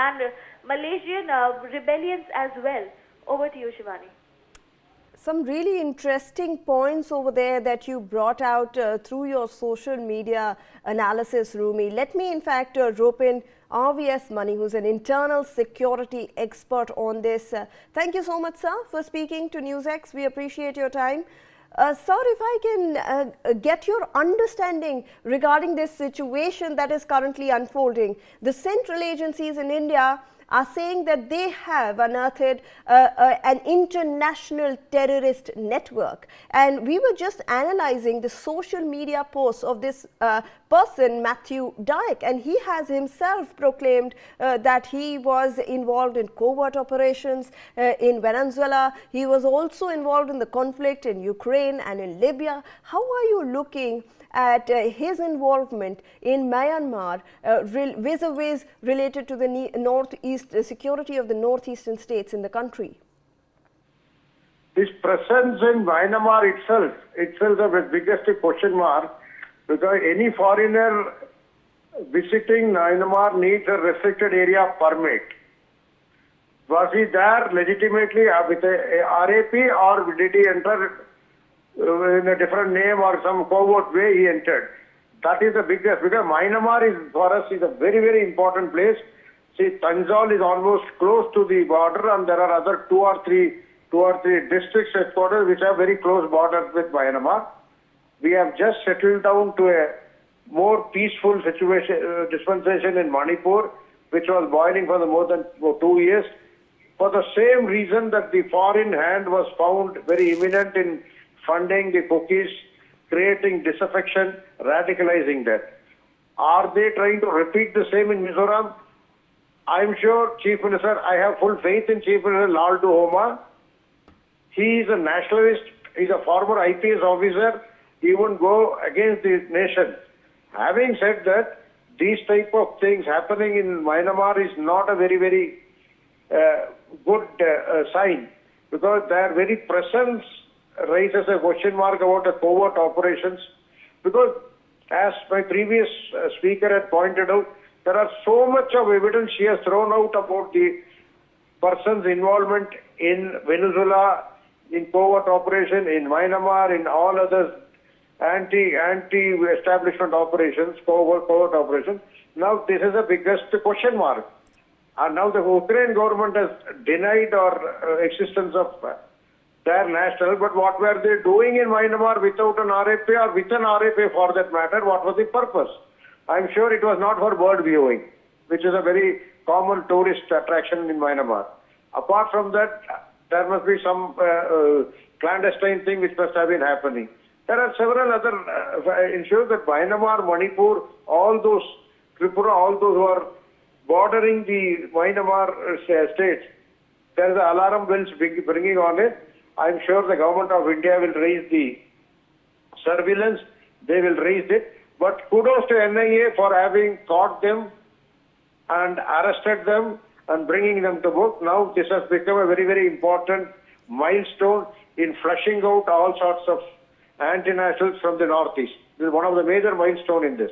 and Malaysian rebellions as well. Over to you, Shivani. Some really interesting points over there that you brought out through your social media analysis, Rumi. Let me in fact rope in RVS Mani, who's an internal security expert on this. Thank you so much, sir, for speaking to NewsX. We appreciate your time. Sir, if I can get your understanding regarding this situation that is currently unfolding. The central agencies in India are saying that they have unearthed an international terrorist network. And we were just analyzing the social media posts of this person, Matthew Dyke, and he has himself proclaimed that he was involved in covert operations in Venezuela. He was also involved in the conflict in Ukraine and in Libya. How are you looking at his involvement in Myanmar vis-a-vis related to the northeast security of the northeastern states in the country? His presence in Myanmar itself is the biggest question mark, because any foreigner visiting Myanmar needs a restricted area permit. Was he there legitimately with a RAP, or did he enter in a different name or some covert way he entered? That is the biggest, because Myanmar is for us is a very, very important place. See, Tanjore is almost close to the border, and there are other two or three districts headquarters which have very close borders with Myanmar. We have just settled down to a more peaceful situation, dispensation in Manipur, which was boiling for more than 2 years, for the same reason that the foreign hand was found very imminent in funding the cookies, creating disaffection, radicalizing that. Are they trying to repeat the same in Mizoram? I'm sure Chief Minister, I have full faith in Chief Minister Lal Duhoma. He is a nationalist, he's a former IPS officer, he won't go against the nation. Having said that, these type of things happening in Myanmar is not a very, very good sign, because their very presence raises a question mark about the covert operations, because as my previous speaker had pointed out, there are so much of evidence she has thrown out about the person's involvement in Venezuela, in covert operation, in Myanmar, in all other anti-establishment operations, covert operations. Now this is the biggest question mark. And now the Ukraine government has denied our existence of their national, but what were they doing in Myanmar without an RAP, or with an RAP for that matter? What was the purpose? I'm sure it was not for bird viewing, which is a very common tourist attraction in Myanmar. Apart from that, there must be some clandestine thing which must have been happening. There are several other ensure that Myanmar, Manipur, all those, Tripura, all those who are bordering the Myanmar states, there is an alarm bells bringing on it. I'm sure the government of India will raise the surveillance, they will raise it. But kudos to NIA for having caught them and arrested them and bringing them to book. Now this has become a very, very important milestone in flushing out all sorts of anti-nationals from the Northeast. This is one of the major milestones in this.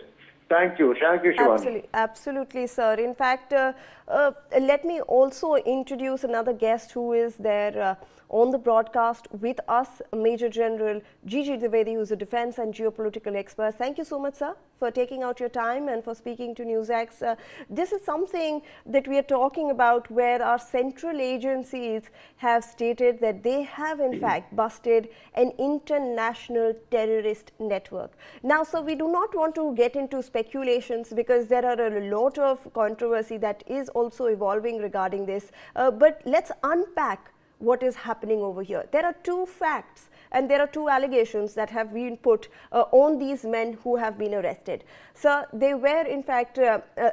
Thank you. Thank you, Shivani. Absolutely, sir. In fact, let me also introduce another guest who is there on the broadcast with us, Major General G.G. Dwivedi, who is a defense and geopolitical expert. Thank you so much, sir, for taking out your time and for speaking to NewsX. This is something that we are talking about, where our central agencies have stated that they have in fact busted an international terrorist network. Now, sir, we do not want to get into speculations, because there are a lot of controversy that is also evolving regarding this. But let's unpack what is happening over here. There are two facts and there are two allegations that have been put on these men who have been arrested. So they were in fact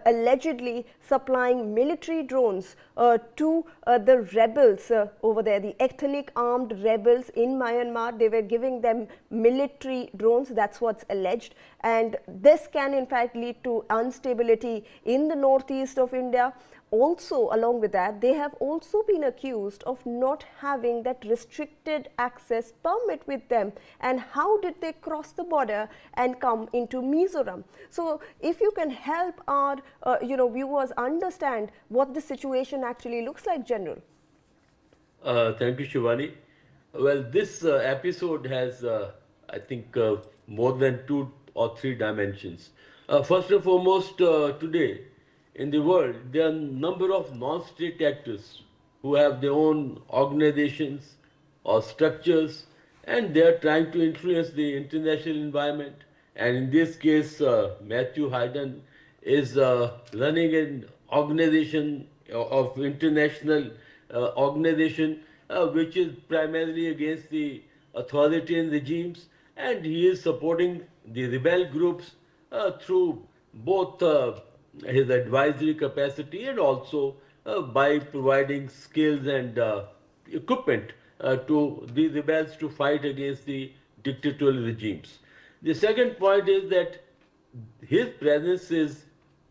allegedly supplying military drones to the rebels over there, the ethnic armed rebels in Myanmar. They were giving them military drones, that's what's alleged, and this can in fact lead to instability in the northeast of India. also, along with that, they have also been accused of not having that restricted access permit with them. And how did they cross the border and come into Mizoram? So, if you can help our viewers understand what the situation actually looks like, General. Thank you, Shivani. Well, this episode has, I think, more than 2 or 3 dimensions. First and foremost, today in the world, there are a number of non-state actors who have their own organizations or structures, and they are trying to influence the international environment. And in this case, Matthew Hayden is running an organization of international organization which is primarily against the authoritarian regimes, and he is supporting the rebel groups through both his advisory capacity and also by providing skills and equipment to the rebels to fight against the dictatorial regimes. The second point is that his presence is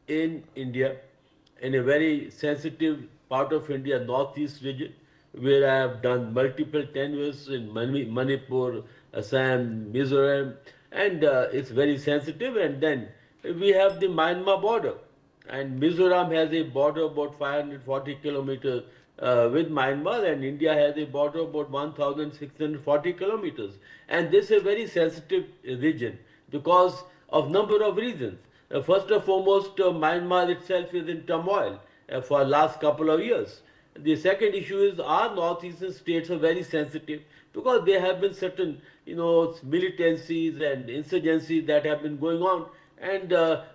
in India, in a very sensitive part of India, northeast region, where I have done multiple tenures in Manipur, Assam, Mizoram, and it's very sensitive. And then we have the Myanmar border, and Mizoram has a border about 540 kilometers with Myanmar, and India has a border about 1,640 kilometers. And this is a very sensitive region because of number of reasons. First and foremost, Myanmar itself is in turmoil for last couple of years. The second issue is our northeastern states are very sensitive because there have been certain, militancies and insurgencies that have been going on, and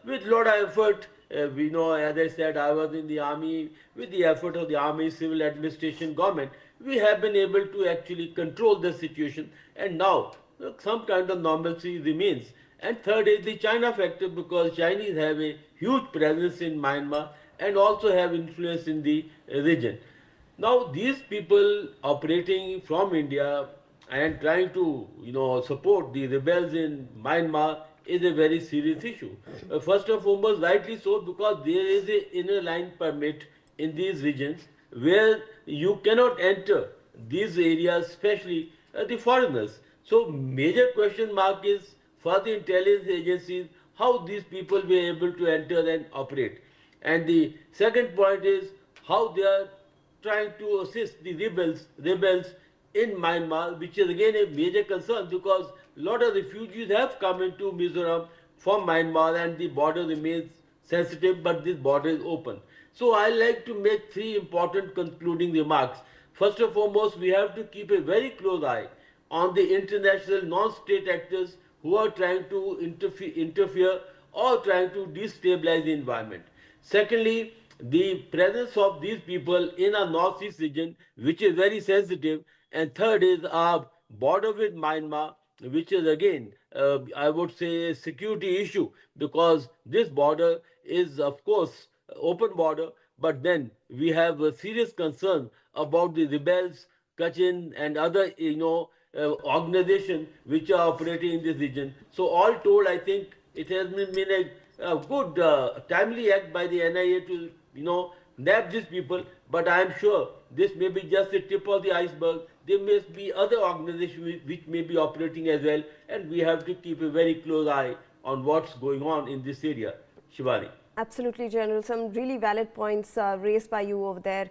with a lot of effort, we know, as I said, I was in the army. With the effort of the army, civil administration, government, we have been able to actually control the situation, and now some kind of normalcy remains. And third is the China factor, because Chinese have a huge presence in Myanmar and also have influence in the region. Now, these people operating from India and trying to, support the rebels in Myanmar is a very serious issue. First and foremost, rightly so, because there is a inner line permit in these regions where you cannot enter these areas, especially the foreigners. So, major question mark is for the intelligence agencies how these people were able to enter and operate. And the second point is how they are trying to assist the rebels in Myanmar, which is again a major concern because a lot of refugees have come into Mizoram from Myanmar and the border remains sensitive, but this border is open. So I like to make 3 important concluding remarks. First and foremost, we have to keep a very close eye on the international non-state actors who are trying to interfere or trying to destabilize the environment. Secondly, the presence of these people in our northeast region, which is very sensitive. And third is our border with Myanmar, which is again, I would say, a security issue, because this border is, of course, open border, but then we have a serious concern about the rebels, Kachin, and other, organizations which are operating in this region. So all told, I think it has been a good, timely act by the NIA to, nab these people. But I am sure this may be just the tip of the iceberg. There may be other organizations which may be operating as well, and we have to keep a very close eye on what's going on in this area. Shivani. Absolutely, General. Some really valid points raised by you over there.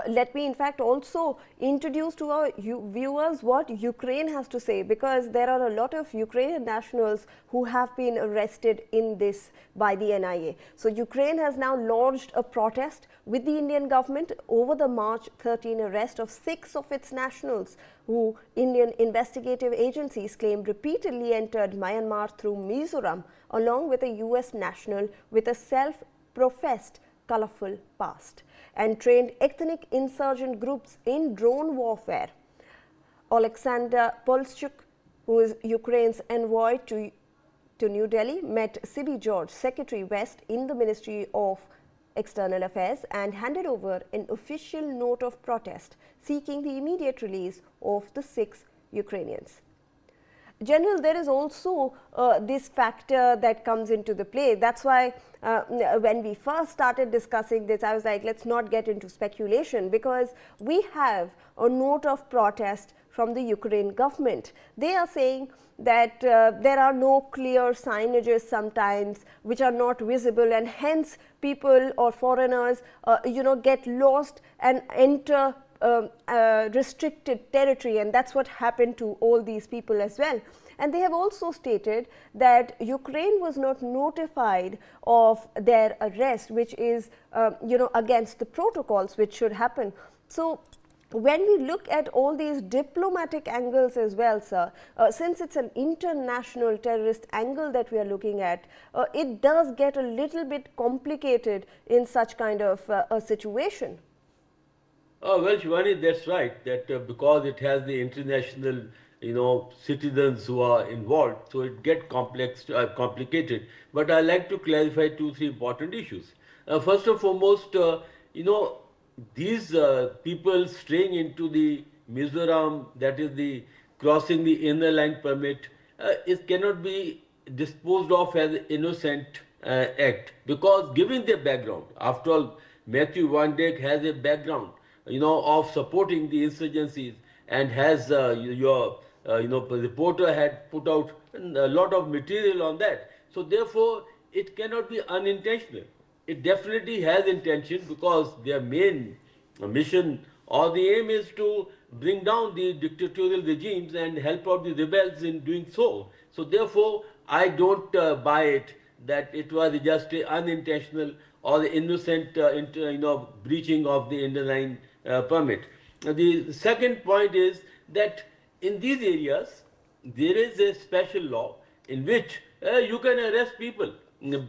Let me, in fact, also introduce to our viewers what Ukraine has to say, because there are a lot of Ukrainian nationals who have been arrested in this by the NIA. So, Ukraine has now launched a protest with the Indian government over the March 13 arrest of 6 of its nationals who Indian investigative agencies claim repeatedly entered Myanmar through Mizoram, along with a US national with a self-professed colorful past, and trained ethnic insurgent groups in drone warfare. Alexander Polshchuk, who is Ukraine's envoy to New Delhi, met C.B. George, Secretary West in the Ministry of External Affairs, and handed over an official note of protest seeking the immediate release of the 6 Ukrainians. General, there is also this factor that comes into the play. That's why when we first started discussing this, I was like, let's not get into speculation, because we have a note of protest from the Ukraine government. They are saying that there are no clear signages sometimes which are not visible, and hence people or foreigners get lost and enter restricted territory, and that's what happened to all these people as well. And they have also stated that Ukraine was not notified of their arrest, which is against the protocols which should happen. So when we look at all these diplomatic angles as well, sir, since it's an international terrorist angle that we are looking at, it does get a little bit complicated in such kind of a situation. Well, Shivani, that's right. That because it has the international, citizens who are involved, so it gets complicated. But I like to clarify 2-3 important issues. First and foremost, these people straying into the Mizoram, that is the crossing the inner line permit, it cannot be disposed of as an innocent act, because given their background, after all, Matthew Van Dyke has a background of supporting the insurgencies, and has reporter had put out a lot of material on that. So therefore, it cannot be unintentional. It definitely has intention, because their main mission or the aim is to bring down the dictatorial regimes and help out the rebels in doing so. So therefore, I don't buy it that it was just a unintentional or the innocent breaching of the inner line permit. The second point is that in these areas there is a special law in which you can arrest people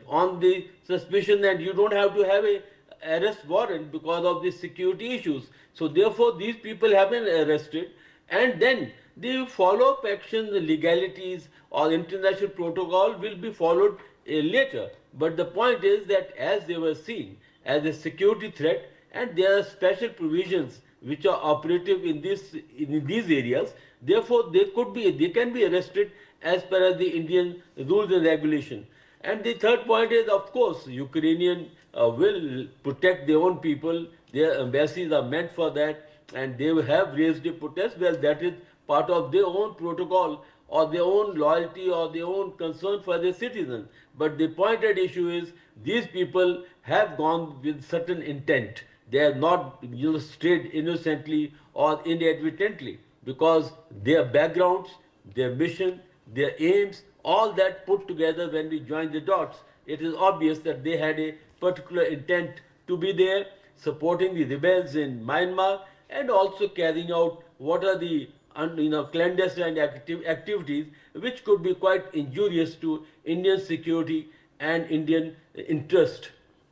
on the suspicion that you don't have to have a arrest warrant because of the security issues. So therefore, these people have been arrested, and then the follow-up action, the legalities or international protocol will be followed later. But the point is that as they were seen as a security threat, and there are special provisions which are operative in these areas, therefore they can be arrested as per the Indian rules and regulation. And the third point is, of course, Ukrainian will protect their own people. Their embassies are meant for that, and they have raised a protest. Well, that is part of their own protocol or their own loyalty or their own concern for their citizens. But the point at issue is these people have gone with certain intent. They have not strayed innocently or inadvertently, because their backgrounds, their mission, their aims, all that put together, when we join the dots, it is obvious that they had a particular intent to be there, supporting the rebels in Myanmar, and also carrying out what are the clandestine activities which could be quite injurious to Indian security and Indian interest.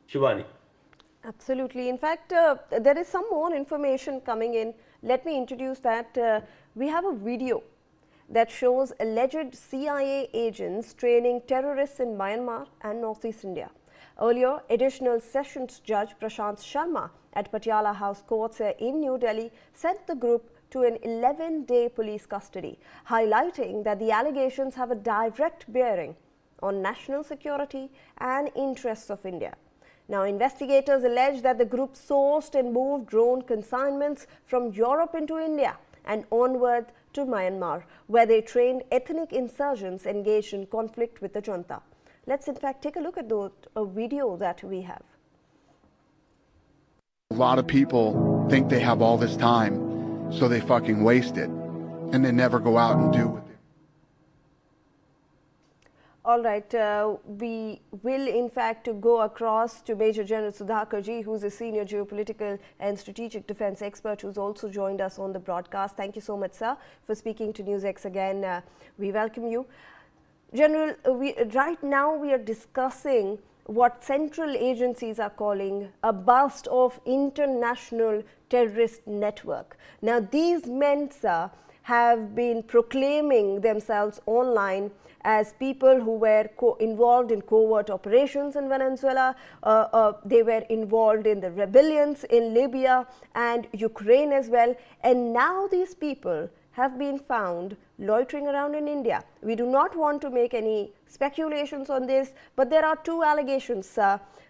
Shivani. Absolutely. In fact, there is some more information coming in. Let me introduce that. We have a video that shows alleged CIA agents training terrorists in Myanmar and Northeast India. Earlier, additional Sessions Judge Prashant Sharma at Patiala House Courts in New Delhi sent the group to an 11-day police custody, highlighting that the allegations have a direct bearing on national security and interests of India. Now, investigators allege that the group sourced and moved drone consignments from Europe into India and onward to Myanmar, where they trained ethnic insurgents engaged in conflict with the junta. Let's in fact take a look at a video that we have. A lot of people think they have all this time, so they fucking waste it, and they never go out and do what they... All right, we will in fact go across to Major General Sudhakarji, who's a senior geopolitical and strategic defense expert who's also joined us on the broadcast. Thank you so much, sir, for speaking to NewsX again. We welcome you. General, right now we are discussing what central agencies are calling a bust of international terrorist network. Now, these men, sir, have been proclaiming themselves online as people who were involved in covert operations in Venezuela. They were involved in the rebellions in Libya and Ukraine as well. And now these people have been found loitering around in India. We do not want to make any speculations on this, but there are two allegations.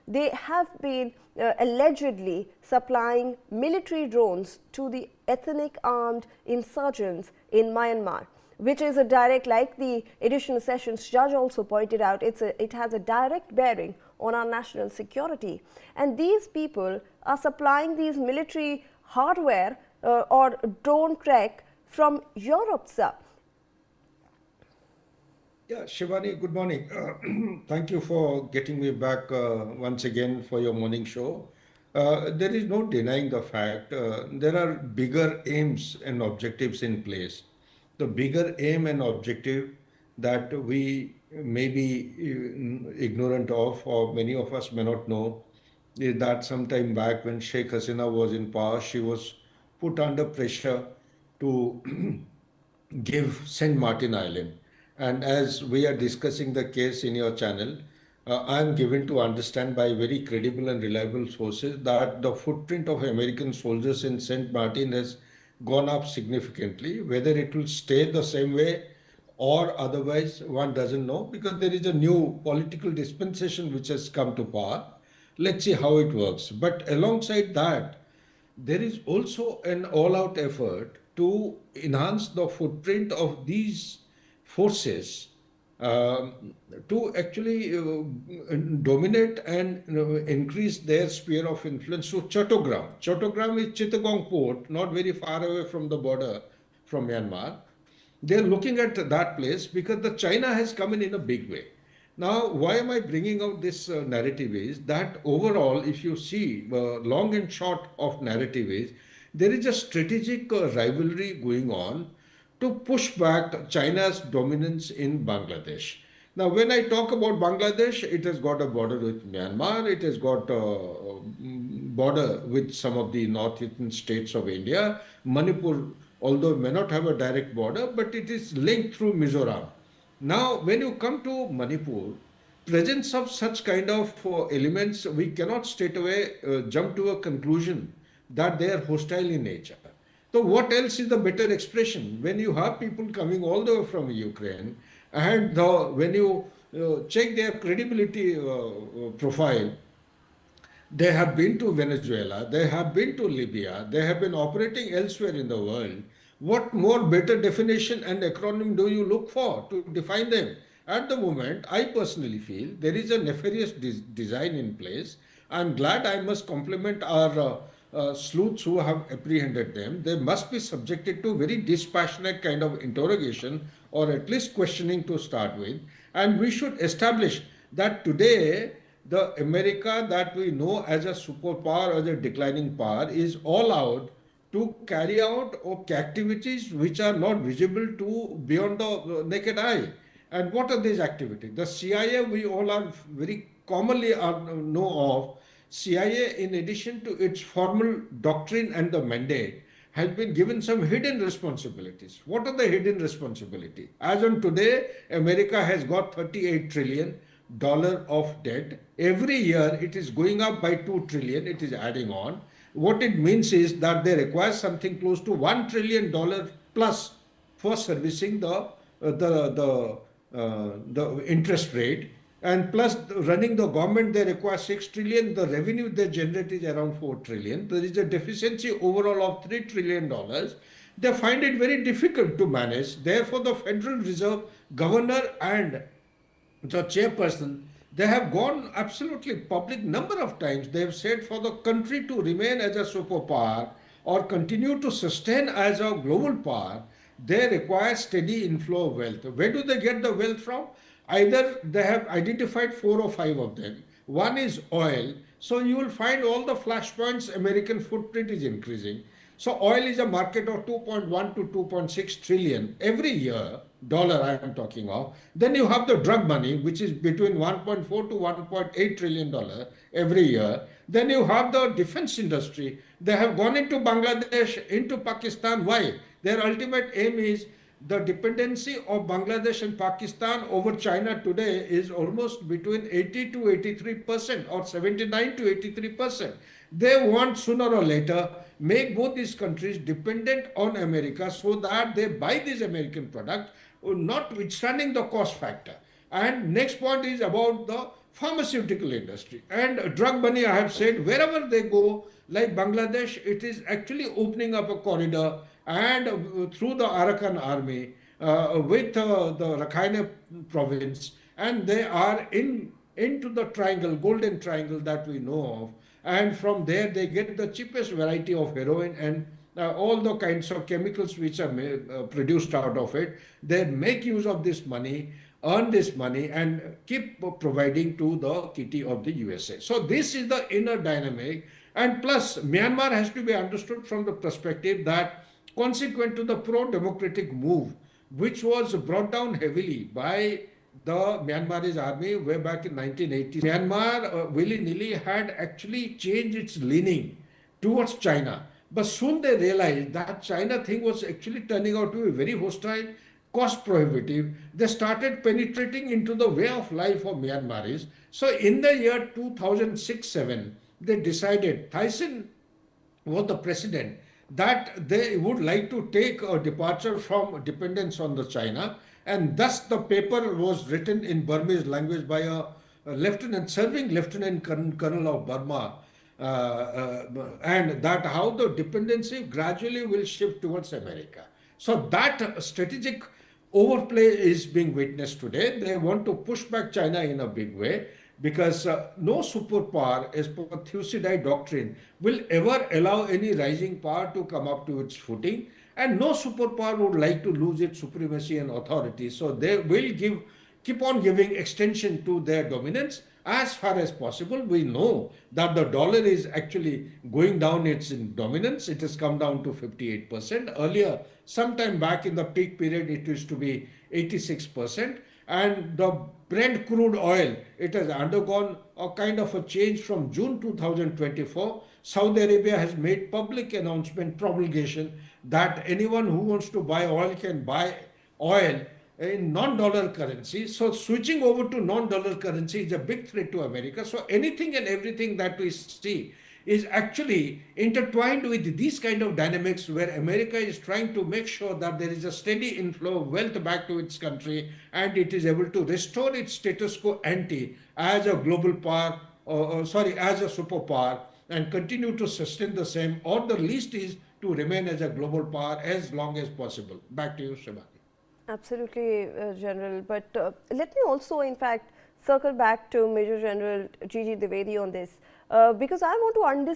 They have been allegedly supplying military drones to the ethnic armed insurgents in Myanmar, which is a direct, like the additional sessions judge also pointed out, it has a direct bearing on our national security. And these people are supplying these military hardware or drone tech from Europe, sir. Yeah, Shivani, good morning. Thank you for getting me back once again for your morning show. There is no denying the fact there are bigger aims and objectives in place. The bigger aim and objective that we may be ignorant of, or many of us may not know, is that sometime back when Sheikh Hasina was in power, she was put under pressure to give St. Martin Island. And as we are discussing the case in your channel, I am given to understand by very credible and reliable sources that the footprint of American soldiers in St. Martin has gone up significantly. Whether it will stay the same way or otherwise, one doesn't know, because there is a new political dispensation which has come to power. Let's see how it works. But alongside that, there is also an all-out effort to enhance the footprint of these forces to actually dominate and increase their sphere of influence to Chattogram. Chattogram is Chittagong port, not very far away from the border from Myanmar. They're looking at that place because the China has come in a big way. Now, why am I bringing out this narrative is that overall, if you see long and short of narrative is, there is a strategic rivalry going on to push back China's dominance in Bangladesh. Now, when I talk about Bangladesh, it has got a border with Myanmar, it has got a border with some of the northeastern states of India. Manipur, although may not have a direct border, but it is linked through Mizoram. Now, when you come to Manipur, presence of such kind of elements, we cannot straight away jump to a conclusion that they are hostile in nature. So what else is the better expression? When you have people coming all the way from Ukraine, and when you check their credibility profile, they have been to Venezuela, they have been to Libya, they have been operating elsewhere in the world. What more better definition and acronym do you look for to define them? At the moment, I personally feel there is a nefarious design in place. I'm glad, I must compliment our sleuths who have apprehended them. They must be subjected to very dispassionate kind of interrogation, or at least questioning to start with. And we should establish that today the America that we know as a superpower, as a declining power, is all out to carry out activities which are not visible to beyond the naked eye. And what are these activities? The CIA, we all are very commonly know of. CIA, in addition to its formal doctrine and the mandate, has been given some hidden responsibilities. What are the hidden responsibilities? As on today, America has got $38 trillion of debt. Every year it is going up by 2 trillion, it is adding on. What it means is that they require something close to $1 trillion plus for servicing the interest rate, and plus running the government they require 6 trillion. The revenue they generate is around 4 trillion. There is a deficiency overall of $3 trillion. They find it very difficult to manage. Therefore, the Federal Reserve Governor and the chairperson, they have gone absolutely public number of times. They have said for the country to remain as a superpower or continue to sustain as a global power, they require steady inflow of wealth. Where do they get the wealth from? Either they have identified 4 or 5 of them. One is oil. So you will find all the flashpoints, American footprint is increasing. So oil is a market of 2.1 to 2.6 trillion every year, dollar I am talking of. Then you have the drug money, which is between 1.4 to 1.8 trillion dollar every year. Then you have the defense industry. They have gone into Bangladesh, into Pakistan. Why? Their ultimate aim is the dependency of Bangladesh and Pakistan over China today is almost between 80 to 83% or 79 to 83%. They want sooner or later make both these countries dependent on America so that they buy these American products, notwithstanding the cost factor. And next point is about the pharmaceutical industry and drug money. I have said wherever they go, like Bangladesh, it is actually opening up a corridor and through the Arakan army with the Rakhine province, and they are into the triangle, golden triangle that we know of, and from there they get the cheapest variety of heroin and all the kinds of chemicals which are produced out of it. They make use of this money, earn this money, and keep providing to the kitty of the USA. So this is the inner dynamic. And plus, Myanmar has to be understood from the perspective that consequent to the pro-democratic move, which was brought down heavily by the Myanmarese army way back in 1980, Myanmar willy-nilly had actually changed its leaning towards China. But soon they realized that China thing was actually turning out to be very hostile, cost prohibitive. They started penetrating into the way of life of Myanmaris. So in the year 2006-7, they decided, Thyssen was the president, that they would like to take a departure from dependence on the China, and thus the paper was written in Burmese language by a serving lieutenant colonel of Burma, and that how the dependency gradually will shift towards America. So that strategic overplay is being witnessed today. They want to push back China in a big way, because no superpower, as per Thucydides doctrine, will ever allow any rising power to come up to its footing, and no superpower would like to lose its supremacy and authority. So they will keep on giving extension to their dominance as far as possible. We know that the dollar is actually going down its dominance. It has come down to 58%. Earlier, sometime back in the peak period, it used to be 86%. And the Brent crude oil, it has undergone a kind of a change from June 2024. Saudi Arabia has made public announcement, promulgation, that anyone who wants to buy oil can buy oil in non-dollar currency. So switching over to non-dollar currency is a big threat to America. So anything and everything that we see is actually intertwined with these kind of dynamics, where America is trying to make sure that there is a steady inflow of wealth back to its country, and it is able to restore its status quo ante as a global power, as a superpower, and continue to sustain the same, or the least is to remain as a global power as long as possible. Back to you, Shivani. Absolutely, General. But let me also, in fact, circle back to Major General G.G. Dwivedi on this, because I want to understand